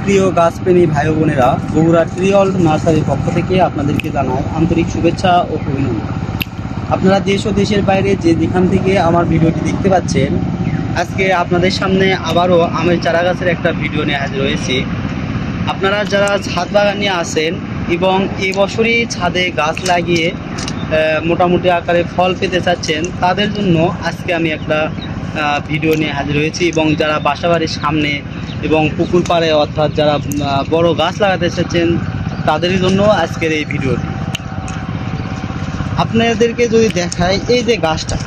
প্রিয় গাছপ্রেমী ভাই বোনেরা, বগুড়া ট্রি ওয়ার্ল্ড নার্সারির পক্ষ থেকে আপনাদেরকে জানাই আন্তরিক শুভেচ্ছা ও অভিনন্দন। আপনারা দেশ ও দেশের বাইরে যেখান থেকে আমার ভিডিওটি দেখতে পাচ্ছেন, আজকে আপনাদের সামনে আবারও আমের চারা গাছের একটা ভিডিও নিয়ে হাজির হয়েছি। আপনারা যারা ছাদ বাগানে আছেন এবং এবছরই ছাদে গাছ লাগিয়ে মোটামুটি আকারে ফল পেতে চাচ্ছেন, তাদের জন্য আজকে আমি একটা ভিডিও নিয়ে হাজির হয়েছি। এবং যারা বাসাবাড়ির সামনে এবং পুকুর পাড়ে অর্থাৎ যারা বড় গাছ লাগাতে চাচ্ছেন, তাদের জন্য আজকের এই ভিডিওটি। আপনাদেরকে যদি দেখাই, এই যে গাছটা,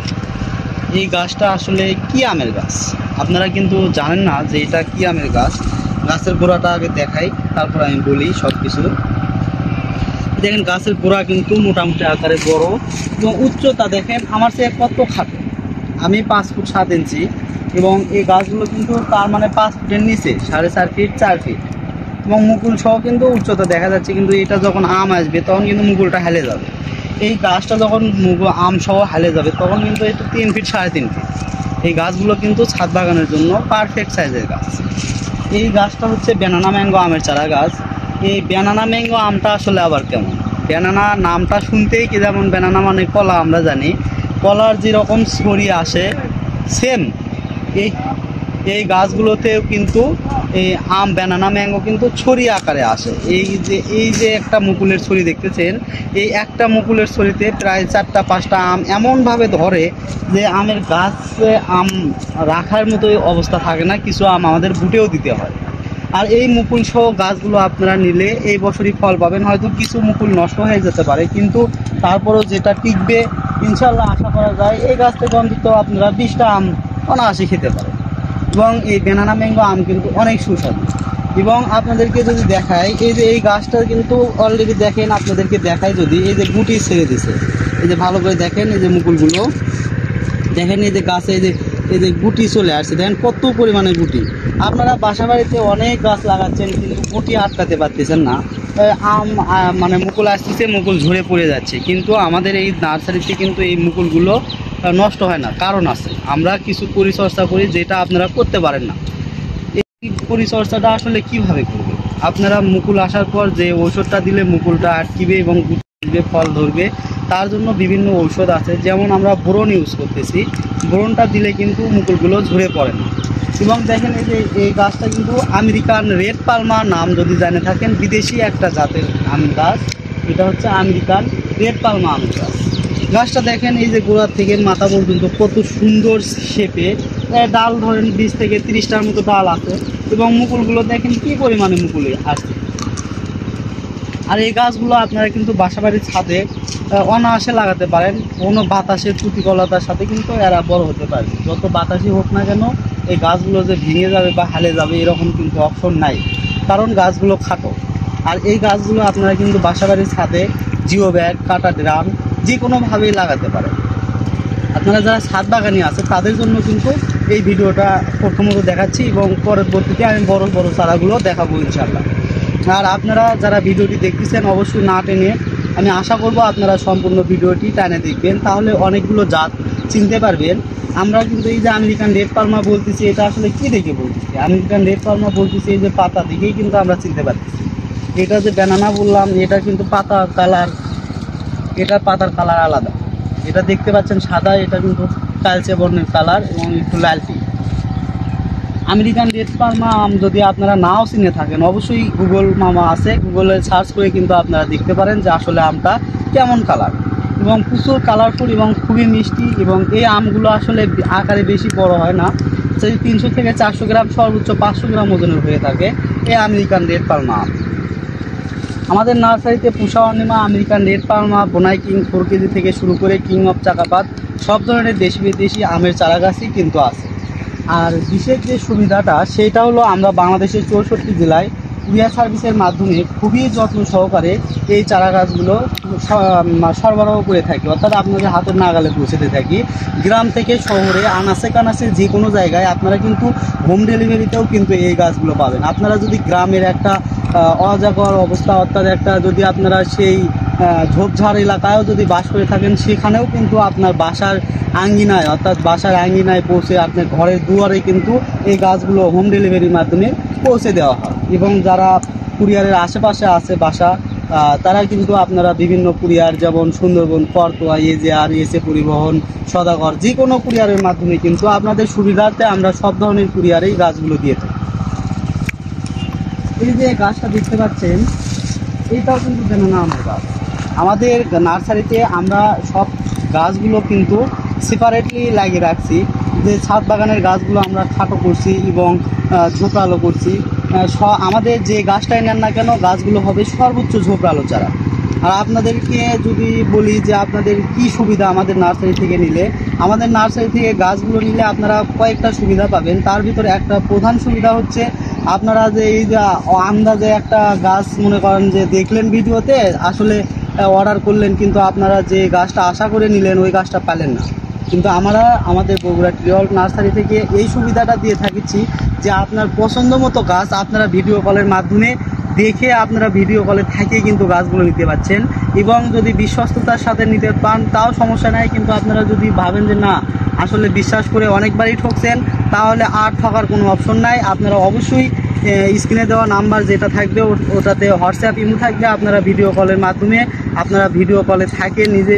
এই গাছটা আসলে কি আমের গাছ আপনারা কিন্তু জানেন না যে এটা কি আমের গাছ। গাছের গোড়াটা আগে দেখাই, তারপর আমি বলি সব কিছু। দেখেন গাছের গোড়া কিন্তু মোটামুটি আকারে বড় এবং উচ্চতা দেখেন আমার চেয়ে কত খাটো। আমি 5 ফুট 7 ইঞ্চি এবং এই গাছগুলো কিন্তু তার মানে 5 ফুটের নিচে 4.5 ফিট 4 ফিট এবং মুকুল সহ কিন্তু উচ্চতা দেখা যাচ্ছে। কিন্তু এটা যখন আম আসবে তখন কিন্তু মুকুলটা হেলে যাবে। এই গাছটা যখন আম সহ হেলে যাবে তখন কিন্তু এটা 3 ফিট 3.5 ফিট। এই গাছগুলো কিন্তু ছাদ বাগানের জন্য পারফেক্ট সাইজের গাছ। এই গাছটা হচ্ছে ব্যানানা ম্যাঙ্গো আমের চারা গাছ। এই ব্যানানা ম্যাঙ্গো আমটা আসলে আবার কেমন? ব্যানানা নামটা শুনতেই কি যেমন ব্যানানা মানে কলা, আমরা জানি কলার যেরকম ছড়িয়ে আসে সেম এই গাছগুলোতেও কিন্তু এই আম ব্যানানা ম্যাঙ্গো কিন্তু ছড়ি আকারে আসে। এই যে একটা মুকুলের ছড়ি দেখতেছেন, এই একটা মুকুলের ছড়িতে প্রায় 4টা 5টা আম এমনভাবে ধরে যে আমের গাছে আম রাখার মতোই অবস্থা থাকে না, কিছু আম আমাদের বুটেও দিতে হয়। আর এই মুকুল সহ গাছগুলো আপনারা নিলে এই বছরই ফল পাবেন। হয়তো কিছু মুকুল নষ্ট হয়ে যেতে পারে, কিন্তু তারপরেও যেটা টিকবে ইনশাল্লাহ আশা করা যায় এই গাছ থেকে অন্তত আপনারা 20টা আম অনায়াসে খেতে পারেন। এবং এই ব্যানানা ম্যাঙ্গো আম কিন্তু অনেক সুস্বাদু। এবং আপনাদেরকে যদি দেখাই, এই যে এই গাছটা কিন্তু অলরেডি দেখেন, আপনাদেরকে দেখাই যদি, এই যে গুটি ছেড়ে দিছে, এই যে ভালো করে দেখেন, এই যে মুকুলগুলো দেখেন, এই যে গাছে এই যে গুটি চলে আসছে, দেখেন কত পরিমাণে গুটি। আপনারা বাসা বাড়িতে অনেক গাছ লাগাচ্ছেন কিন্তু গুটি আটকাতে পারতেছেন না। আম মানে মুকুল আসতেছে, মুকুল ঝরে পড়ে যাচ্ছে। কিন্তু আমাদের এই নার্সারিতে কিন্তু এই মুকুলগুলো নষ্ট হয় না, কারণ আছে। আমরা কিছু পরিচর্যা করি যেটা আপনারা করতে পারেন না। এই পরিচর্যাটা আসলে কিভাবে করবে? আপনারা মুকুল আসার পর যে ঔষধটা দিলে মুকুলটা আটকিবে এবং গুটি দিবে, ফল ধরবে, তার জন্য বিভিন্ন ঔষধ আছে। যেমন আমরা বোরন ইউজ করতেছি, বোরনটা দিলে কিন্তু মুকুলগুলো ঝরে পড়ে না। এবং দেখেন এই যে এই গাছটা কিন্তু আমেরিকান রেড পালমা নাম যদি জেনে থাকেন, বিদেশি একটা জাতের আম গাছ। এটা হচ্ছে আমেরিকান রেড পালমা আম গাছ। গাছটা দেখেন এই যে গোড়া থেকে মাথা পর্যন্ত কত সুন্দর শেপে, ডাল ধরেন 20 থেকে 30টার মতো ডাল আছে এবং মুকুলগুলো দেখেন কি পরিমাণে মুকুল আসছে। আর এই গাছগুলো আপনারা কিন্তু বাসাবাড়ির ছাদে অনায়াসে লাগাতে পারেন। কোনো বাতাসের প্রতিকূলতার সাথে কিন্তু এরা বড় হতে পারে। যত বাতাসই হোক না কেন, এই গাছগুলো যে ভেঙে যাবে বা হেলে যাবে এরকম কিন্তু অপশন নাই, কারণ গাছগুলো খাটো। আর এই গাছগুলো আপনারা কিন্তু বাসাবাড়ির ছাদে জিও ব্যাগ, কাটা ড্রাম যে কোনোভাবেই লাগাতে পারেন। আপনারা যারা ছাদ বাগানি আছে তাদের জন্য কিন্তু এই ভিডিওটা প্রথমত দেখাচ্ছি এবং পরবর্তীতে আমি বড় বড় চারাগুলো দেখাবো ইনশাআল্লাহ। আর আপনারা যারা ভিডিওটি দেখতেছেন অবশ্যই না টেনে, আমি আশা করব আপনারা সম্পূর্ণ ভিডিওটি টানে দেখবেন, তাহলে অনেকগুলো জাত চিনতে পারবেন। আমরা কিন্তু এই যে আমেরিকান রেড পালমা বলতেছি, এটা আসলে কি দেখে বলতেছি? আমেরিকান রেড পালমা বলতেছি এই যে পাতা দেখেই কিন্তু আমরা চিনতে পারতেছি। এটা যে ব্যানানা বললাম, এটা কিন্তু পাতার কালার, এটার পাতার কালার আলাদা। এটা দেখতে পাচ্ছেন সাদা, এটা কিন্তু কালচে বর্ণের কালার এবং একটু লালটি। আমেরিকান রেড পালমা আম যদি আপনারা নাও চিনে থাকেন, অবশ্যই গুগল মামা আছে, গুগলে সার্চ করে কিন্তু আপনারা দেখতে পারেন যে আসলে আমটা কেমন কালার। এবং প্রচুর কালারফুল এবং খুবই মিষ্টি। এবং এই আমগুলো আসলে আকারে বেশি বড় হয় না, সেই 300 থেকে 400 গ্রাম, সর্বোচ্চ 500 গ্রাম ওজনের হয়ে থাকে এই আমেরিকান রেড পালমা আম। আমাদের নার্সারিতে পুষা অর্ণিমা, আমেরিকান রেড পালমা, বোনাই কিং 4 কেজি থেকে শুরু করে কিং অফ চাকাপাত সব ধরনের দেশি বিদেশি আমের চারা গাছই কিন্তু আছে। আর বিশেষ যে সুবিধাটা সেটা হলো আমরা বাংলাদেশের 64 জেলায় কুরিয়ার সার্ভিসের মাধ্যমে খুবই যত্ন সহকারে এই চারা গাছগুলো সরবরাহ করে থাকি, অর্থাৎ আপনাদের হাতের নাগালে পৌঁছাতে থাকি। গ্রাম থেকে শহরে আনাচে কানাচে যে কোনো জায়গায় আপনারা কিন্তু হোম ডেলিভারিতেও কিন্তু এই গাছগুলো পাবেন। আপনারা যদি গ্রামের একটা অজাগর অবস্থা, অর্থাৎ একটা যদি আপনারা সেই ঝোপঝাড় এলাকায়ও যদি বাস করে থাকেন, সেখানেও কিন্তু আপনার বাসার আঙ্গিনায়, অর্থাৎ বাসার আঙ্গিনায় পৌঁছে আপনার ঘরের দুয়ারে কিন্তু এই গাছগুলো হোম ডেলিভারির মাধ্যমে পৌঁছে দেওয়া হয়। এবং যারা কুরিয়ারের আশেপাশে আছে বাসা, তারা কিন্তু আপনারা বিভিন্ন কুরিয়ার, যেমন সুন্দরবন, করতোয়া, এজেআর, এসএ পরিবহন, সদাগর, যে কোনো কুরিয়ারের মাধ্যমে কিন্তু আপনাদের সুবিধার্থে আমরা সব ধরনের কুরিয়ারেই গাছগুলো দিয়ে থাকি। এই যে গাছটা দেখতে পাচ্ছেন, এইটাও কিন্তু বেনানা আমের গাছ। আমাদের নার্সারিতে আমরা সব গাছগুলো কিন্তু সেপারেটলি লাগিয়ে রাখছি। যে ছাদ বাগানের গাছগুলো আমরা খাটো করছি এবং ঝোপড়ালো করছি। আমাদের যে গাছটাই নেন না কেন, গাছগুলো হবে সর্বোচ্চ ঝোপড়ালো চারা। আর আপনাদেরকে যদি বলি যে আপনাদের কি সুবিধা আমাদের নার্সারি থেকে নিলে, আমাদের নার্সারি থেকে গাছগুলো নিলে আপনারা কয়েকটা সুবিধা পাবেন। তার ভিতরে একটা প্রধান সুবিধা হচ্ছে, আপনারা যে এই যে আন্দাজে একটা গাছ মনে করেন যে দেখলেন ভিডিওতে, আসলে অর্ডার করলেন, কিন্তু আপনারা যে গাছটা আশা করে নিলেন ওই গাছটা পেলেন না। কিন্তু আমরা আমাদের বগুড়া ট্রি ওয়ার্ল্ড নার্সারি থেকে এই সুবিধাটা দিয়ে থাকছি যে আপনার পছন্দ মতো গাছ আপনারা ভিডিও কলের মাধ্যমে দেখে আপনারা ভিডিও কলে থেকে কিন্তু গাছগুলো নিতে পারছেন। এবং যদি বিশ্বস্ততার সাথে নিতে পান তাও সমস্যা নাই, কিন্তু আপনারা যদি ভাবেন যে না আসলে বিশ্বাস করে অনেকবারই ঠকছেন, তাহলে আর ঠকার কোনো অপশন নাই। আপনারা অবশ্যই স্ক্রিনে দেওয়া নাম্বার যেটা থাকবে ওটাতে হোয়াটসঅ্যাপ ইমো থাকবে, আপনারা ভিডিও কলের মাধ্যমে আপনারা ভিডিও কলে থাকে নিজে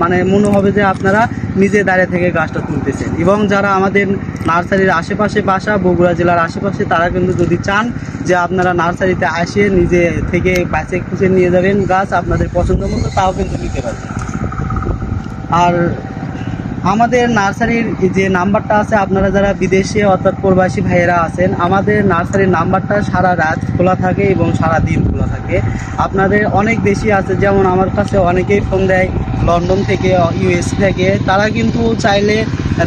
মানে মনে হবে যে আপনারা নিজে দাঁড়িয়ে থেকে গাছটা তুলতেছেন। এবং যারা আমাদের নার্সারির আশেপাশে বাসা, বগুড়া জেলার আশেপাশে, তারা কিন্তু যদি চান যে আপনারা নার্সারিতে আসে নিজে থেকে বাছে খুঁজে নিয়ে যাবেন গাছ আপনাদের পছন্দ মতো, তাও কিন্তু নিতে পারবেন। আর আমাদের নার্সারির যে নাম্বারটা আছে, আপনারা যারা বিদেশে অর্থাৎ প্রবাসী ভাইয়েরা আছেন, আমাদের নার্সারির নাম্বারটা সারা রাত খোলা থাকে এবং সারা দিন খোলা থাকে। আপনাদের অনেক দেশি আছে, যেমন আমার কাছে অনেকেই ফোন দেয় লন্ডন থেকে, ইউএস থেকে। তারা কিন্তু চাইলে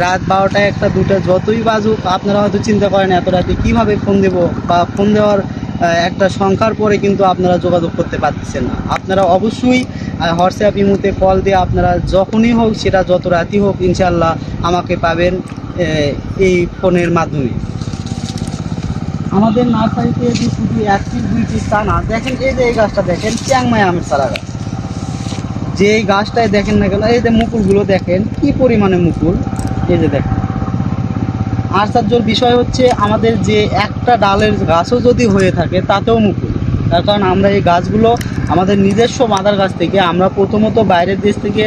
রাত 12টা 1টা 2টা যতই বাজুক, আপনারা হয়তো চিন্তা করেন এত রাতে কীভাবে ফোন দেব, বা ফোন দেওয়ার একটা সংখ্যার পরে কিন্তু আপনারা যোগাযোগ করতে পারতেছেন না। আপনারা অবশ্যই হোয়াটসঅ্যাপ ইমোতে কল দিয়ে আপনারা যখনই হোক, সেটা যত রাতই হোক, ইনশাল্লাহ আমাকে পাবেন এই ফোনের মাধ্যমে। আমাদের নার্সারিতে যে শুধু 1 পিস 2 পিস তা না, দেখেন এই যে এই গাছটা দেখেন, চিয়াংমাই আমের চারা গাছ। যে এই গাছটায় দেখেন না কেন, এই যে মুকুলগুলো দেখেন কি পরিমাণে মুকুল, এই যে দেখেন। আশ্চর্যের বিষয় হচ্ছে, আমাদের যে একটা ডালের গাছও যদি হয়ে থাকে তাতেও মুকুল। তার কারণ আমরা এই গাছগুলো আমাদের নিজস্ব মাদার গাছ থেকে, আমরা প্রথমত বাইরের দেশ থেকে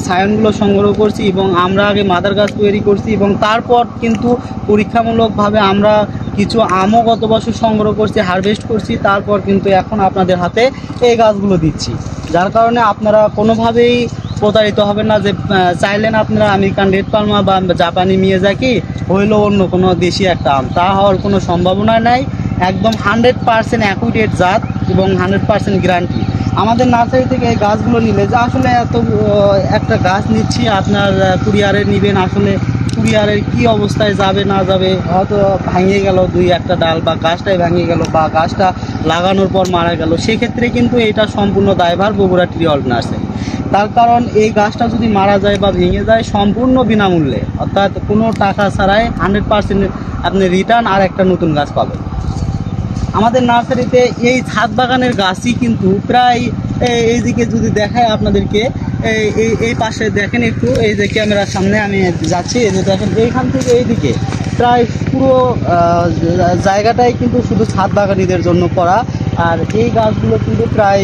সায়নগুলো সংগ্রহ করছি এবং আমরা আগে মাদার গাছ তৈরি করছি, এবং তারপর কিন্তু পরীক্ষামূলকভাবে আমরা কিছু আমও গত বছর সংগ্রহ করছি, হারভেস্ট করছি, তারপর কিন্তু এখন আপনাদের হাতে এই গাছগুলো দিচ্ছি। যার কারণে আপনারা কোনোভাবেই প্রতারিত হবেন না যে চাইলেন আপনারা আমেরিকান রেড পালমা বা জাপানি মিয়াজাকি হইলো অন্য কোনো দেশি একটা আম, তা হওয়ার কোনো সম্ভাবনা নাই। একদম 100% অ্যাকুরেট জাত এবং 100% গ্যারান্টি। আমাদের নার্সারি থেকে এই গাছগুলো নিলে, যে আসলে এত একটা গাছ নিচ্ছি আপনার কুরিয়ারে নেবেন, আসলে কুরিয়ারের কি অবস্থায় যাবে না যাবে, হয়তো ভেঙে গেল 2-1টা ডাল, বা গাছটাই ভেঙে গেল, বা গাছটা লাগানোর পর মারা গেল, সেক্ষেত্রে কিন্তু এটা সম্পূর্ণ দায়ভার বগুড়া ট্রি ওয়ার্ল্ড নার্সারি। তার কারণ এই গাছটা যদি মারা যায় বা ভেঙে যায় সম্পূর্ণ বিনামূল্যে, অর্থাৎ কোনো টাকা ছাড়াই 100% আপনি রিটার্ন আর একটা নতুন গাছ পাবেন। আমাদের নার্সারিতে এই ছাদ বাগানের গাছই কিন্তু প্রায়, এইদিকে যদি দেখায় আপনাদেরকে, এই পাশে দেখেন একটু, এই যে ক্যামেরার সামনে আমি যাচ্ছি, এই যে দেখেন এইখান থেকে এইদিকে প্রায় পুরো জায়গাটাই কিন্তু শুধু ছাদ বাগানীদের জন্য করা। আর এই গাছগুলো কিন্তু প্রায়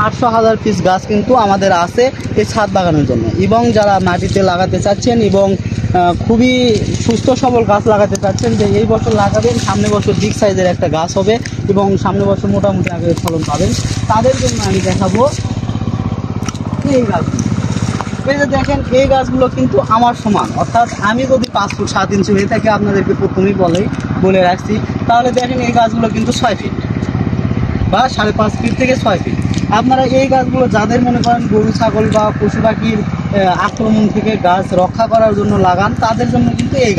800,000 পিস গাছ কিন্তু আমাদের আছে এই ছাদ বাগানের জন্য। এবং যারা মাটিতে লাগাতে চাচ্ছেন এবং খুবই সুস্থ সবল গাছ লাগাতে চাচ্ছেন, যে এই বছর লাগাবেন, সামনে বছর বিগ সাইজের একটা গাছ হবে এবং সামনে বছর মোটামুটি আগে ফলন পাবেন, তাদের জন্য আমি দেখাবো এই গাছগুলো। এই যে দেখেন এই গাছগুলো কিন্তু আমার সমান, অর্থাৎ আমি যদি 5 ফুট 7 ইঞ্চি হয়ে থাকে, আপনাদেরকে প্রথমেই বলে রাখছি, তাহলে দেখেন এই গাছগুলো কিন্তু 6 ফিট বা 5.5 ফিট থেকে 6 ফিট। আপনারা এই গাছগুলো যাদের মনে করেন গরু ছাগল বা পশু পাখির আক্রমণ থেকে গাছ রক্ষা করার জন্য লাগান, তাদের জন্য কিন্তু এই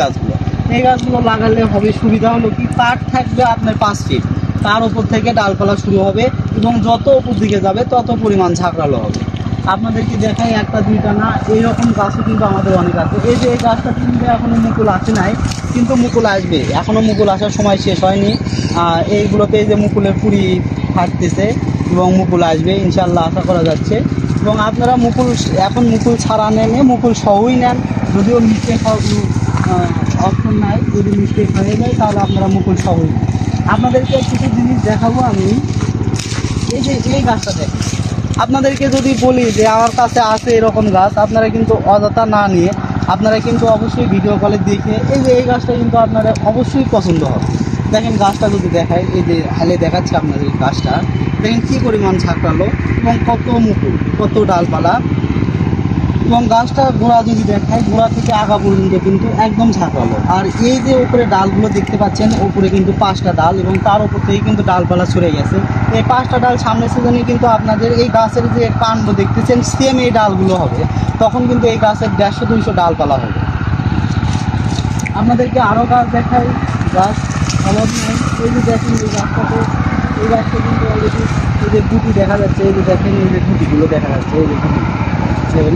গাছগুলো লাগালে হবে সুবিধা হলো কি, পাট থাকবে আপনার 5 ফিট, তার উপর থেকে ডালপালা শুরু হবে এবং যত উপর দিকে যাবে তত পরিমাণ ঝাঁকড়ালো হবে। আপনাদেরকে দেখাই 1টা 2টা না, এইরকম গাছও কিন্তু আমাদের অনেক আছে। এই যে এই গাছটা কিন্তু এখনও মুকুল আসে নাই, কিন্তু মুকুল আসবে, এখনও মুকুল আসার সময় শেষ হয়নি। এইগুলোতে এই যে মুকুলের কুড়ি ফাটতেছে এবং মুকুল আসবে ইনশাল্লাহ আশা করা যাচ্ছে। এবং আপনারা মুকুল এখন মুকুল ছাড়া নেন, মুকুল সহই নেন, যদিও মিস্টেক অপশন নাই, যদি মিস্টেক হয়ে যায় তাহলে আপনারা মুকুল সহই নেন। আপনাদেরকে কিছু জিনিস দেখাবো আমি। এই যে এই গাছটা দেখেন, আপনাদেরকে যদি বলি যে আমার কাছে আছে এরকম গাছ, আপনারা কিন্তু অযথা না নিয়ে আপনারা কিন্তু অবশ্যই ভিডিও কলে দেখে এই গাছটা কিন্তু আপনারা অবশ্যই পছন্দ হবে। দেখেন গাছটা যদি দেখায়, এই যে হালে দেখাচ্ছে আপনাদের গাছটা, দেখেন কী পরিমাণ ঝাঁকড়ালো এবং কত মুকুল, কত ডালপালা। এবং গাছটা গোড়া যদি দেখায়, গোড়া থেকে আগা পর্যন্ত কিন্তু একদম ঝাঁকড়ালো। আর এই যে উপরে ডালগুলো দেখতে পাচ্ছেন, উপরে কিন্তু 5টা ডাল এবং তার উপর থেকে কিন্তু ডালপালা ছড়ে গেছে। এই 5টা ডাল সামনের সিজনে কিন্তু আপনাদের এই গাছের যে কাণ্ড দেখতেছেন সেম এই ডালগুলো হবে, তখন কিন্তু এই গাছের 150-200 ডালপালা হবে। আপনাদেরকে আরও গাছ দেখাই, গাছ অভাব নেই। এই যে দেখেন এই গাছটাতে, এই গাছটা কিন্তু অলরেডি এই যে গুটি দেখা যাচ্ছে, এই যে দেখেন এই যে গুটিগুলো দেখা যাচ্ছে, এই যে গুটি,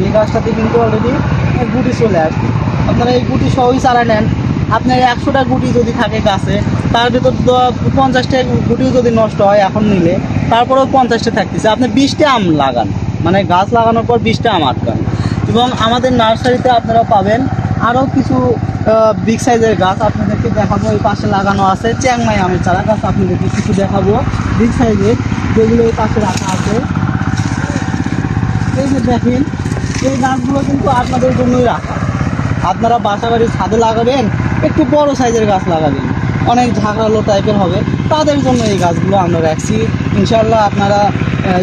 এই গাছটাতে কিন্তু অলরেডি গুটি চলে আসবে। আপনারা এই গুটি সহই চারা নেন, আপনার 100টা গুটি যদি থাকে গাছে, তার ভিতর 50টা গুটিও যদি নষ্ট হয় এখন নিলে, তারপরেও 50টা থাকতেছে। আপনি 20টা আম লাগান, মানে গাছ লাগানোর পর 20টা আম আটকান। এবং আমাদের নার্সারিতে আপনারা পাবেন আরও কিছু বিগ সাইজের গাছ আপনাদেরকে দেখাবো। এই পাশে লাগানো আছে চ্যাংমাই আমের চারা গাছ, আপনাদেরকে কিছু দেখাবো বিগ সাইজের, যেগুলো এই পাশে রাখা আছে। এই যে দেখেন এই গাছগুলো কিন্তু আপনাদের জন্যই রাখা। আপনারা বাসা বাড়ির ছাদে লাগাবেন, একটু বড় সাইজের গাছ লাগাবেন, অনেক ঝাঁকড়ালো টাইপের হবে, তাদের জন্য এই গাছগুলো আমরা রাখছি। ইনশাল্লাহ আপনারা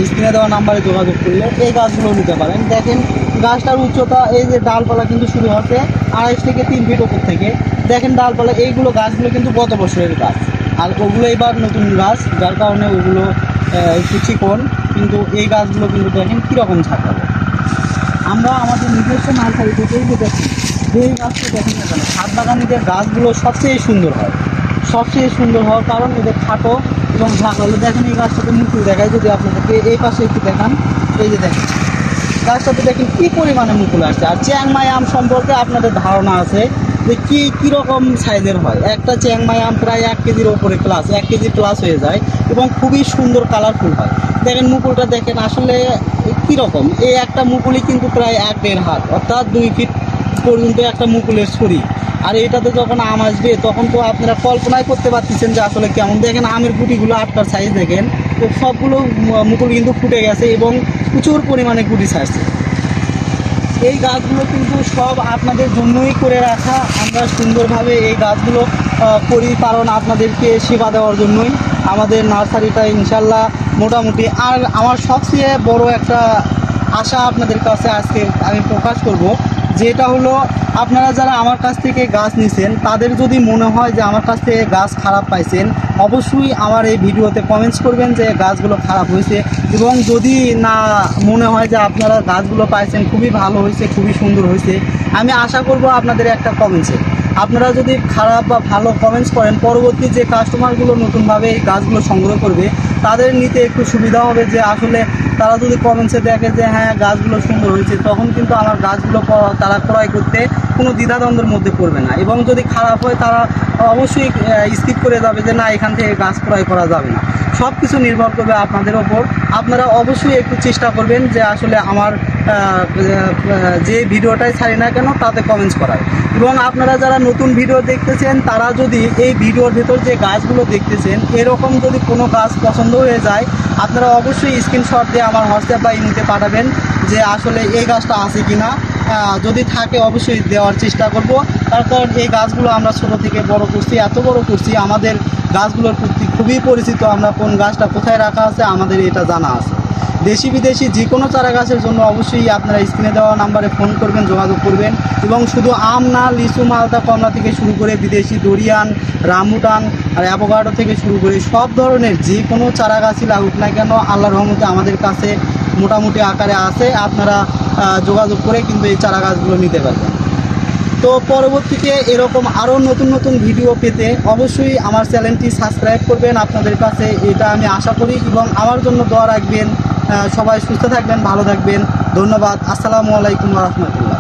স্ক্রিনে দেওয়া নাম্বারে যোগাযোগ করলে এই গাছগুলো নিতে পারেন। দেখেন গাছটার উচ্চতা, এই যে ডালপালা কিন্তু শুরু হচ্ছে 2.5 থেকে 3 ফিট ওপর থেকে। দেখেন ডালপালা, এইগুলো গাছগুলো কিন্তু গত বছরের গাছ, আর ওগুলো এবার নতুন গাছ, যার কারণে ওগুলো একটু চিকন, কিন্তু এই গাছগুলো কিন্তু দেখেন কীরকম ঝাঁকালো। আমরা আমাদের নিজস্ব নার্সারি থেকে এই যে দেখি, যেই গাছটা দেখেন না কেন, ছাদ বাগানিদের গাছগুলো সবচেয়ে সুন্দর হয়। সবচেয়ে সুন্দর হওয়ার কারণ এদের খাটো এবং ঝাঁকালো। দেখেন এই গাছটাতে মুকুল দেখায়, যদি আপনাদেরকে এই পাশে একটু দেখান, এই যে দেখেন গাছটাতে দেখেন কী পরিমাণে মুকুল আসছে। আর চ্যাংমাই আম সম্পর্কে আপনাদের ধারণা আছে যে কীরকম সাইজের হয়। একটা চ্যাংমাই আম প্রায় 1 কেজির ওপরে প্লাস, 1 কেজি প্লাস হয়ে যায় এবং খুবই সুন্দর কালারফুল হয়। দেখেন মুকুলটা দেখেন আসলে কীরকম, এই একটা মুকুলই কিন্তু প্রায় 1-1.5 হাত, অর্থাৎ 2 ফিট পর্যন্ত একটা মুকুলের ছড়ি। আর এটাতে যখন আম আসবে তখন তো আপনারা কল্পনাই করতে পারতেছেন যে আসলে কেমন। দেখেন আমের গুটিগুলো 8টার সাইজ দেখেন, তো সবগুলো মুকুল কিন্তু ফুটে গেছে এবং প্রচুর পরিমাণে গুটি ছাড়ছে। এই গাছগুলো কিন্তু সব আপনাদের জন্যই করে রাখা। আমরা সুন্দরভাবে এই গাছগুলো করি, কারণ আপনাদেরকে সেবা দেওয়ার জন্যই আমাদের নার্সারিটা ইনশাল্লাহ মোটামুটি। আর আমার সবচেয়ে বড় একটা আশা আপনাদের কাছে আজকে আমি প্রকাশ করব, যেটা হলো আপনারা যারা আমার কাছ থেকে গাছ নিছেন, তাদের যদি মনে হয় যে আমার কাছ থেকে গাছ খারাপ পাইছেন, অবশ্যই আমার এই ভিডিওতে কমেন্টস করবেন যে গাছগুলো খারাপ হয়েছে। এবং যদি না মনে হয় যে আপনারা গাছগুলো পাইছেন খুবই ভালো হয়েছে, খুবই সুন্দর হয়েছে, আমি আশা করব আপনাদের একটা কমেন্টসে আপনারা যদি খারাপ বা ভালো কমেন্টস করেন, পরবর্তী যে কাস্টমারগুলো নতুনভাবে এই গাছগুলো সংগ্রহ করবে তাদের নিতে একটু সুবিধা হবে। যে আসলে তারা যদি কমেন্টসে দেখে যে হ্যাঁ গাছগুলো সুন্দর হয়েছে, তখন কিন্তু আমার গাছগুলো তারা ক্রয় করতে কোনো দ্বিধাদ্বন্দ্বের মধ্যে পড়বে না। এবং যদি খারাপ হয় তারা অবশ্যই স্কিপ করে যাবে যে না, এখান থেকে গাছ ক্রয় করা যাবে না। সব কিছু নির্ভর করবে আপনাদের ওপর। আপনারা অবশ্যই একটু চেষ্টা করবেন যে আসলে আমার যে ভিডিওটাই ছাড়ি না কেন তাতে কমেন্টস করার। এবং আপনারা যারা নতুন ভিডিও দেখতেছেন, তারা যদি এই ভিডিওর ভেতর যে গাছগুলো দেখতেছেন এরকম যদি কোনো গাছ পছন্দ হয়ে যায়, আপনারা অবশ্যই স্ক্রিনশট দিয়ে আমার হোয়াটসঅ্যাপ বা ইমেতে পাঠাবেন যে আসলে এই গাছটা আছে কি না। যদি থাকে অবশ্যই দেওয়ার চেষ্টা করব, তার কারণ এই গাছগুলো আমরা ছোটো থেকে বড় করছি, এত বড় করছি, আমাদের গাছগুলোর প্রতি খুবই পরিচিত। আমরা কোন গাছটা কোথায় রাখা আছে আমাদের এটা জানা আছে। দেশি বিদেশি যে কোনো চারা গাছের জন্য অবশ্যই আপনারা স্ক্রিনে দেওয়া নাম্বারে ফোন করবেন, যোগাযোগ করবেন। এবং শুধু আম না, লিচু, মালটা, কমলা থেকে শুরু করে বিদেশি ডোরিয়ান, রামবুটান আর অ্যাভোকাডো থেকে শুরু করে সব ধরনের যে কোনো চারা গাছই লাগুক না কেন, আল্লাহর রহমতে আমাদের কাছে মোটামুটি আকারে আছে। আপনারা যোগাযোগ করে কিন্তু এই চারা গাছগুলো নিতে পারবেন। তো পরবর্তীতে এরকম আরও নতুন নতুন ভিডিও পেতে অবশ্যই আমার চ্যানেলটি সাবস্ক্রাইব করবেন আপনাদের কাছে, এটা আমি আশা করি। এবং আমার জন্য দোয়া রাখবেন। সবাই সুস্থ থাকবেন, ভালো থাকবেন। ধন্যবাদ। আসসালামু আলাইকুম ওয়া রাহমাতুল্লাহ।